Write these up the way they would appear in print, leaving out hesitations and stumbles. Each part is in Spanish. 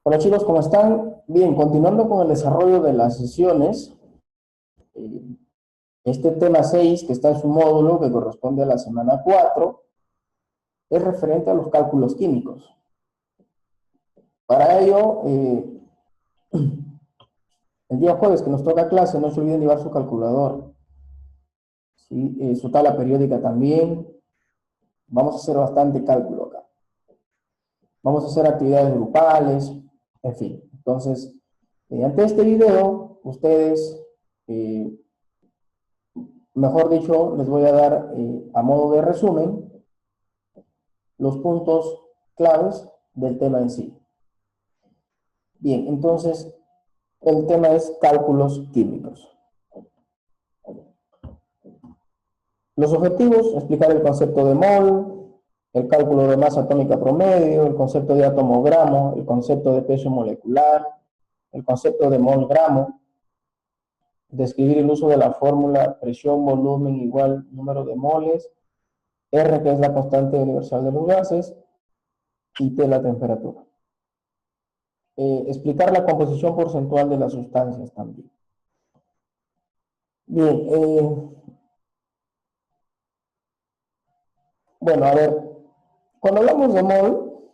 Hola chicos, ¿cómo están? Bien, continuando con el desarrollo de las sesiones, eh, este tema 6 que está en su módulo, que corresponde a la semana 4, es referente a los cálculos químicos. Para ello, el día jueves que nos toca clase, no se olviden llevar su calculador, ¿sí? Su tabla periódica también. Vamos a hacer bastante cálculo acá. Vamos a hacer actividades grupales, en fin. Entonces, mediante este video, ustedes mejor dicho, les voy a dar a modo de resumen los puntos claves del tema en sí. Bien, entonces el tema es cálculos químicos. Los objetivos, explicar el concepto de mol, el cálculo de masa atómica promedio, el concepto de átomo gramo, el concepto de peso molecular, el concepto de mol gramo, describir el uso de la fórmula presión, volumen igual número de moles, R que es la constante universal de los gases, y T la temperatura. Explicar la composición porcentual de las sustancias también. Bien, bueno, a ver, cuando hablamos de mol,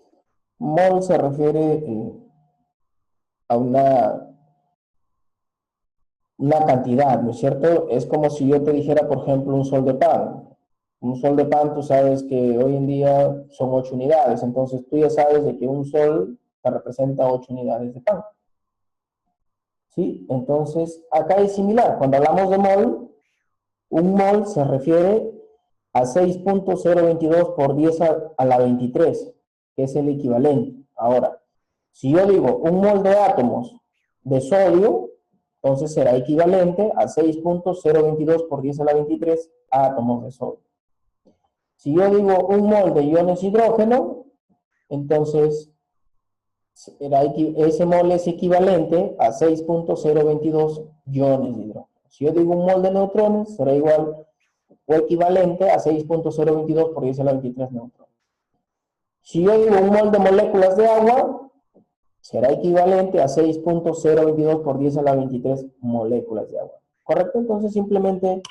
mol se refiere a una cantidad, ¿no es cierto? Es como si yo te dijera, por ejemplo, un sol de pan. Un sol de pan, tú sabes que hoy en día son 8 unidades, entonces tú ya sabes de que un sol te representa 8 unidades de pan. ¿Sí? Entonces, acá es similar. Cuando hablamos de mol, un mol se refiere a 6.022 por 10 a la 23, que es el equivalente. Ahora, si yo digo un mol de átomos de sodio, entonces será equivalente a 6.022 por 10 a la 23 átomos de sodio. Si yo digo un mol de iones hidrógeno, entonces ese mol es equivalente a 6.022 iones de hidrógeno. Si yo digo un mol de neutrones, será igual o equivalente a 6.022 por 10 a la 23 neutrones. Si yo digo un mol de moléculas de agua, será equivalente a 6.022 por 10 a la 23 moléculas de agua. ¿Correcto? Entonces simplemente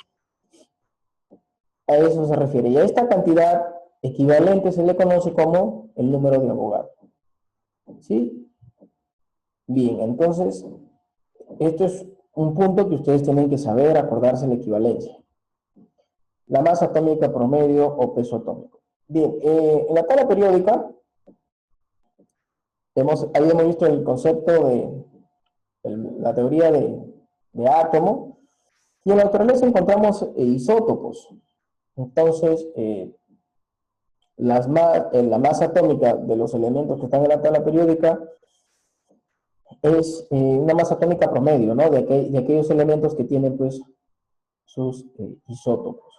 a eso se refiere. Y a esta cantidad equivalente se le conoce como el número de Avogadro. ¿Sí? Bien, entonces esto es un punto que ustedes tienen que saber, acordarse la equivalencia. La masa atómica promedio o peso atómico. Bien, en la tabla periódica ahí hemos visto el concepto la teoría de átomo, y en la naturaleza encontramos isótopos. Entonces, la masa atómica de los elementos que están en la tabla periódica es una masa atómica promedio, ¿no? De aquellos elementos que tienen, pues, sus isótopos.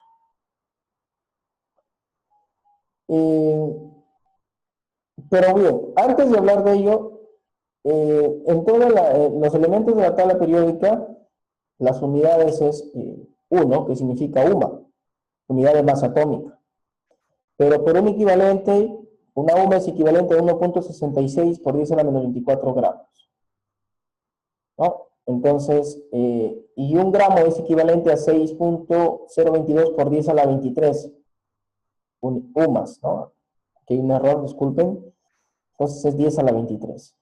Pero bien, antes de hablar de ello, en todos los elementos de la tabla periódica, las unidades es 1, que significa UMA, unidad de masa atómica. Pero por un equivalente, una UMA es equivalente a 1.66 por 10 a la menos 24 gramos. ¿No? Entonces, y un gramo es equivalente a 6.022 por 10 a la 23 UMAS, ¿no? Aquí hay un error, disculpen. Entonces es 10 a la 23.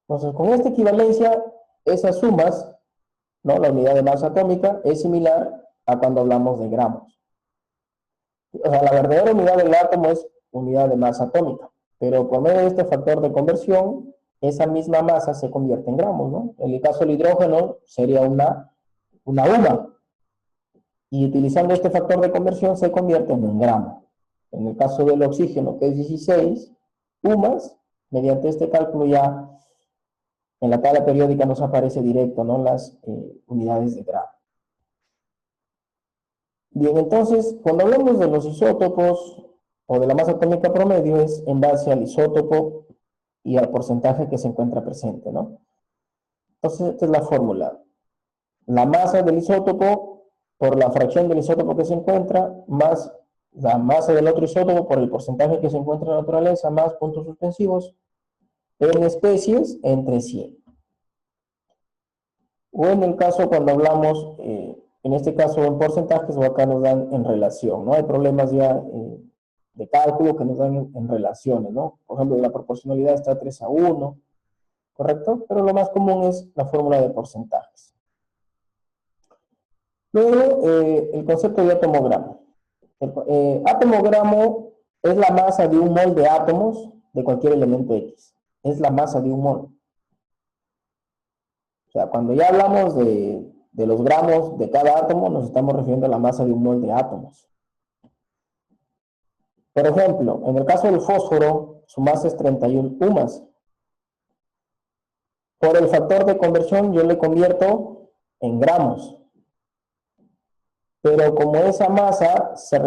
Entonces, con esta equivalencia, esas sumas, ¿no? La unidad de masa atómica es similar a cuando hablamos de gramos. O sea, la verdadera unidad del átomo es unidad de masa atómica, pero por medio de este factor de conversión, esa misma masa se convierte en gramos, ¿no? En el caso del hidrógeno sería una UMA, y utilizando este factor de conversión se convierte en un gramo. En el caso del oxígeno, que es 16 UMAS, mediante este cálculo ya en la tabla periódica nos aparece directo, ¿no? Las unidades de gramo. Bien, entonces, cuando hablamos de los isótopos o de la masa atómica promedio, es en base al isótopo y al porcentaje que se encuentra presente, ¿no? Entonces, esta es la fórmula. La masa del isótopo por la fracción del isótopo que se encuentra, más la masa del otro isótopo por el porcentaje que se encuentra en la naturaleza, más puntos suspensivos, en especies entre 100. O en el caso cuando hablamos, en este caso en porcentajes, o acá nos dan en relación, ¿no? Hay problemas ya de cálculo que nos dan en relaciones, ¿no? Por ejemplo, la proporcionalidad está 3:1, ¿correcto? Pero lo más común es la fórmula de porcentajes. Luego, el concepto de atomogramo. Atomogramo es la masa de un mol de átomos de cualquier elemento X. Es la masa de un mol. O sea, cuando ya hablamos de los gramos de cada átomo, nos estamos refiriendo a la masa de un mol de átomos. Por ejemplo, en el caso del fósforo, su masa es 31 UMAS. Por el factor de conversión, yo le convierto en gramos. Pero como esa masa se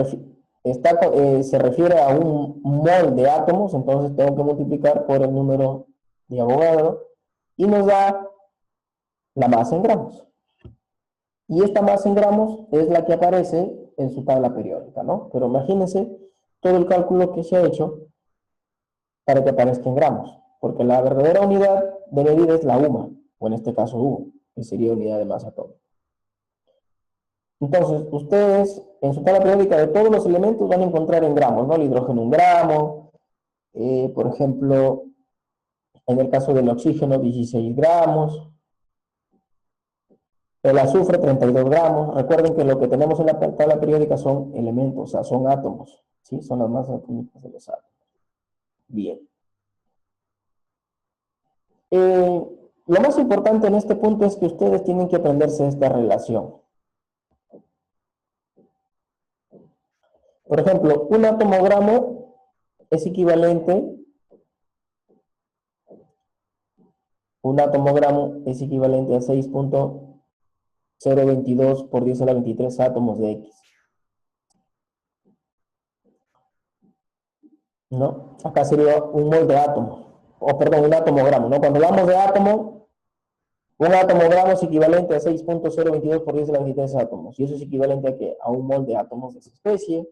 refiere a un mol de átomos, entonces tengo que multiplicar por el número de Avogadro y nos da la masa en gramos. Y esta masa en gramos es la que aparece en su tabla periódica, ¿no? Pero imagínense todo el cálculo que se ha hecho para que aparezca en gramos, porque la verdadera unidad de medida es la UMA, o en este caso U, que sería unidad de masa atómica. Entonces, ustedes en su tabla periódica de todos los elementos van a encontrar en gramos, ¿no? El hidrógeno 1 gramo, por ejemplo, en el caso del oxígeno 16 gramos, el azufre 32 gramos. Recuerden que lo que tenemos en la tabla periódica son elementos, o sea, son átomos, ¿sí? Son las masas atómicas de los átomos. Bien. Lo más importante en este punto es que ustedes tienen que aprenderse esta relación. Por ejemplo, un atomogramo es equivalente, a 6.022 por 10 a la 23 átomos de X. ¿No? Acá sería un mol de átomo, o perdón, un atomogramo, ¿no? Cuando hablamos de átomo, un atomogramo es equivalente a 6.022 por 10 a la 23 átomos, y eso es equivalente a, ¿qué? A un mol de átomos de esa especie,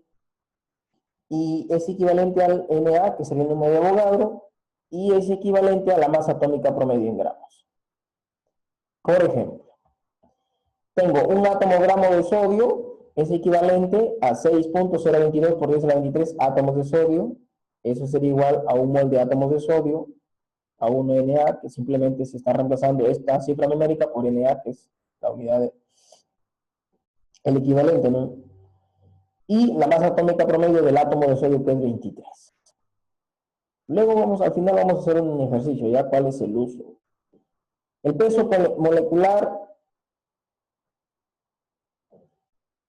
y es equivalente al Na, que sería el número de Avogadro, y es equivalente a la masa atómica promedio en gramos. Por ejemplo, tengo un atomogramo de sodio, es equivalente a 6.022 por 10 a la 23 átomos de sodio, eso sería igual a un mol de átomos de sodio, a 1 Na, que simplemente se está reemplazando esta cifra numérica por Na, que es la unidad, el equivalente, ¿no? Y la masa atómica promedio del átomo de sodio, que es 23. Luego al final vamos a hacer un ejercicio, ya cuál es el uso. El peso molecular,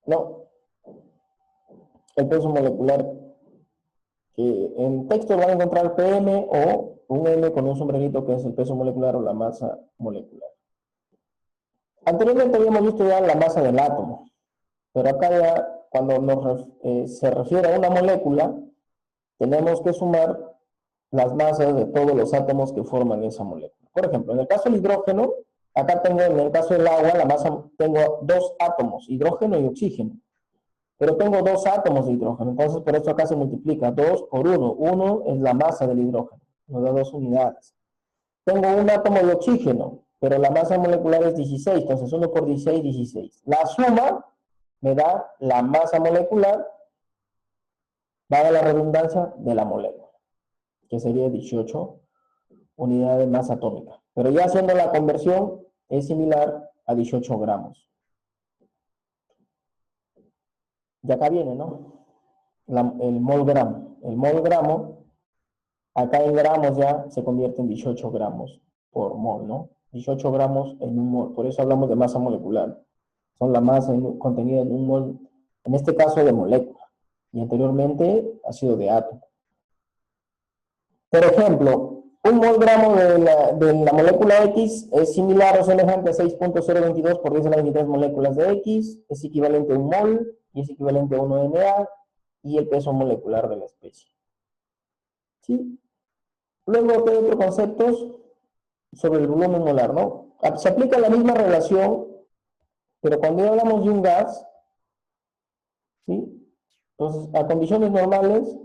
no, el peso molecular, que en texto van a encontrar PM o un M con un sombrerito, que es el peso molecular o la masa molecular. Anteriormente habíamos visto ya la masa del átomo, pero acá ya cuando se refiere a una molécula, tenemos que sumar las masas de todos los átomos que forman esa molécula. Por ejemplo, en el caso del hidrógeno, acá tengo, en el caso del agua, la masa, tengo dos átomos, hidrógeno y oxígeno. Pero tengo dos átomos de hidrógeno, entonces por eso acá se multiplica 2 por 1. 1 es la masa del hidrógeno, nos da 2 unidades. Tengo un átomo de oxígeno, pero la masa molecular es 16, entonces 1 por 16, 16. La suma me da la masa molecular, dada la redundancia, de la molécula, que sería 18 unidades de masa atómica. Pero ya haciendo la conversión, es similar a 18 gramos. Y acá viene, ¿no? El mol gramo. El mol gramo, acá en gramos ya se convierte en 18 gramos por mol, ¿no? 18 gramos en un mol. Por eso hablamos de masa molecular. Son la masa contenida en un mol, en este caso de molécula. Y anteriormente ha sido de átomo. Por ejemplo, un mol gramo de la molécula X es similar o semejante a 6.022 por 10 a la 23 moléculas de X, es equivalente a un mol y es equivalente a 1 Na y el peso molecular de la especie. ¿Sí? Luego, ¿qué otros conceptos sobre el volumen molar, no? Se aplica la misma relación, pero cuando ya hablamos de un gas, ¿sí? Entonces, a condiciones normales,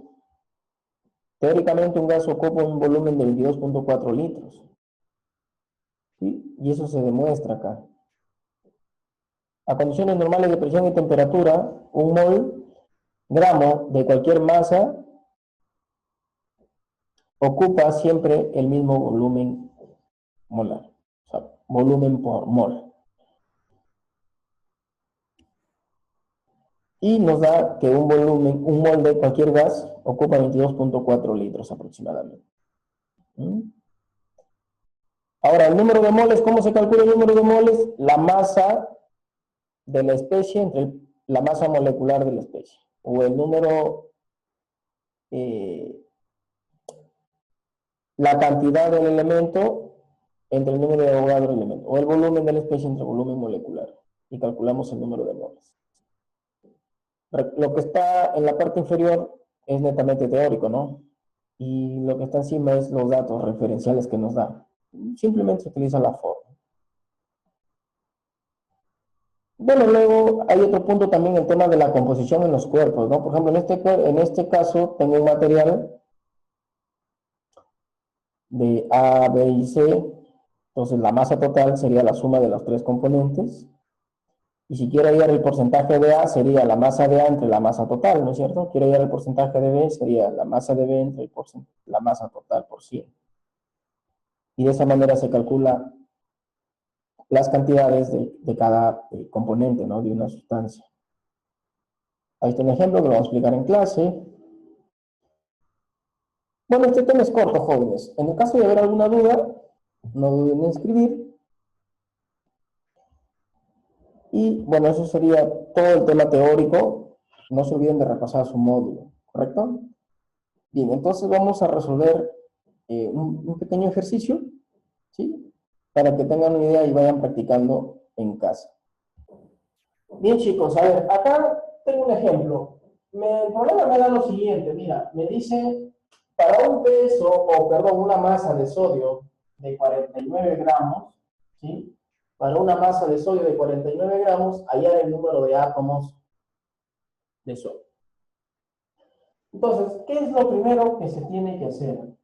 Teóricamente un gas ocupa un volumen de 22.4 litros. ¿Sí? Y eso se demuestra acá. A condiciones normales de presión y temperatura, un mol gramo de cualquier masa ocupa siempre el mismo volumen molar, o sea, volumen por mol. Y nos da que un mol de cualquier gas ocupa 22.4 litros aproximadamente. ¿Mm? Ahora, el número de moles, ¿cómo se calcula el número de moles? La masa de la especie entre la masa molecular de la especie, o el número, la cantidad del elemento entre el número de Avogadro del elemento, o el volumen de la especie entre el volumen molecular, y calculamos el número de moles. Lo que está en la parte inferior es netamente teórico, ¿no? Y lo que está encima es los datos referenciales que nos da. Simplemente se utiliza la forma. Bueno, luego hay otro punto también, el tema de la composición en los cuerpos, ¿no? Por ejemplo, en este caso tengo un material de A, B y C. Entonces la masa total sería la suma de los tres componentes. Y si quiero hallar el porcentaje de A, sería la masa de A entre la masa total, ¿no es cierto? Quiero hallar el porcentaje de B, sería la masa de B entre la masa total por 100. Y de esa manera se calcula las cantidades de cada componente, ¿no? De una sustancia. Ahí está un ejemplo que lo vamos a explicar en clase. Bueno, este tema es corto, jóvenes. En el caso de haber alguna duda, no duden en escribir. Y bueno, eso sería todo el tema teórico. No se olviden de repasar su módulo, ¿correcto? Bien, entonces vamos a resolver un pequeño ejercicio, ¿sí? Para que tengan una idea y vayan practicando en casa. Bien, chicos, a ver, acá tengo un ejemplo. El problema me da lo siguiente, mira, me dice, para un peso, o perdón, una masa de sodio de 49 gramos, ¿sí? Para una masa de sodio de 49 gramos, hallar el número de átomos de sodio. Entonces, ¿qué es lo primero que se tiene que hacer?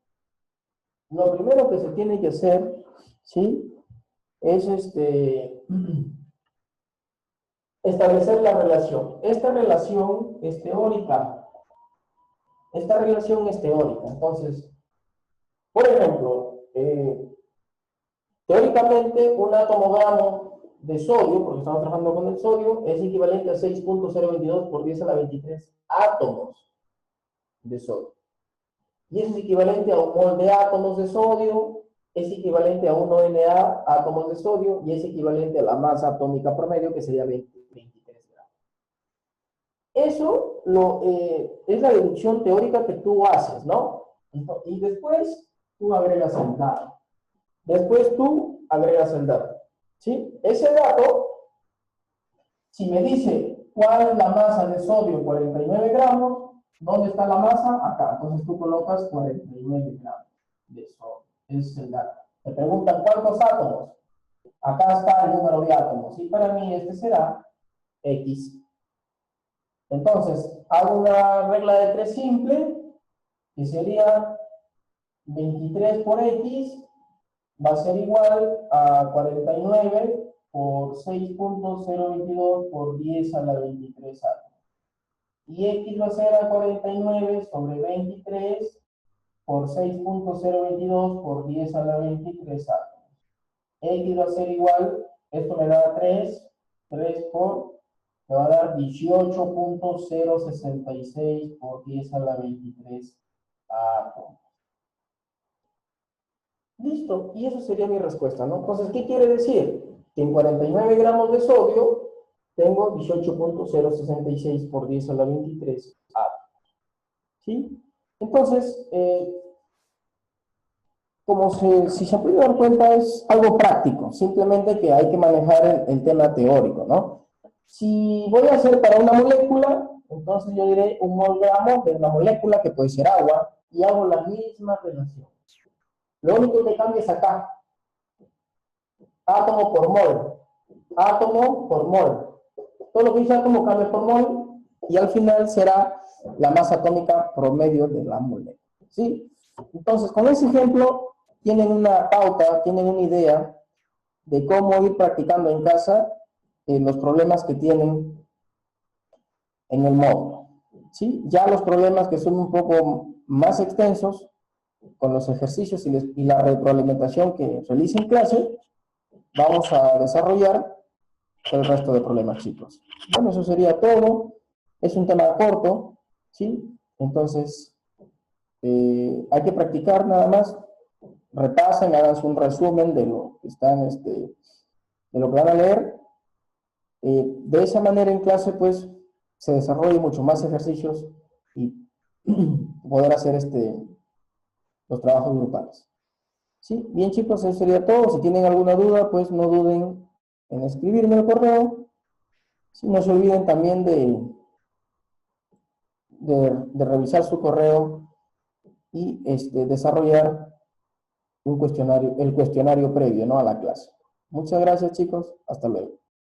Lo primero que se tiene que hacer, ¿sí? Es establecer la relación. Esta relación es teórica. Esta relación es teórica. Entonces, por ejemplo, teóricamente un átomo gramo de sodio, porque estamos trabajando con el sodio, es equivalente a 6.022 por 10 a la 23 átomos de sodio. Y eso es equivalente a un mol de átomos de sodio, es equivalente a 1Na átomos de sodio, y es equivalente a la masa atómica promedio, que sería 23 gramos. Eso es la deducción teórica que tú haces, ¿no? Y después tú agregas el dato. Después tú agregas el dato. ¿Sí? Ese dato, si me dice cuál es la masa de sodio, 49 gramos, ¿dónde está la masa? Acá. Entonces tú colocas 49 gramos de sodio. Ese es el dato. Te preguntan cuántos átomos. Acá está el número de átomos. Y para mí este será X. Entonces, hago una regla de 3 simple, que sería 23 por X va a ser igual a 49 por 6.022 por 10 a la 23 átomos. Y X va a ser a 49 sobre 23 por 6.022 por 10 a la 23 átomos. X va a ser igual, esto me da 3 por, me va a dar 18.066 por 10 a la 23 átomos. Listo, y eso sería mi respuesta, ¿no? Entonces, ¿qué quiere decir? Que en 49 gramos de sodio tengo 18.066 por 10 a la 23 átomos. ¿Sí? Entonces, si se puede dar cuenta, es algo práctico, simplemente que hay que manejar el tema teórico, ¿no? Si voy a hacer para una molécula, entonces yo diré un mol gramo de una molécula que puede ser agua, y hago la misma relación. Lo único que cambia es acá. Átomo por mol. Átomo por mol. Todo lo que dice átomo cambia por mol y al final será la masa atómica promedio de la molécula. ¿sí? Entonces, con ese ejemplo, tienen una pauta, tienen una idea de cómo ir practicando en casa los problemas que tienen en el módulo, ¿sí? Ya los problemas que son un poco más extensos, con los ejercicios y la retroalimentación que realicen en clase, vamos a desarrollar el resto de problemas, chicos. Bueno, eso sería todo. Es un tema corto, ¿sí? Entonces, hay que practicar nada más. Repasen, hagan un resumen de lo que están, de lo que van a leer. De esa manera en clase, pues, se desarrollan mucho más ejercicios y poder hacer los trabajos grupales. ¿Sí? Bien, chicos, eso sería todo. Si tienen alguna duda, pues no duden en escribirme el correo. Sí, no se olviden también de revisar su correo y desarrollar el cuestionario previo, ¿no?, a la clase. Muchas gracias, chicos. Hasta luego.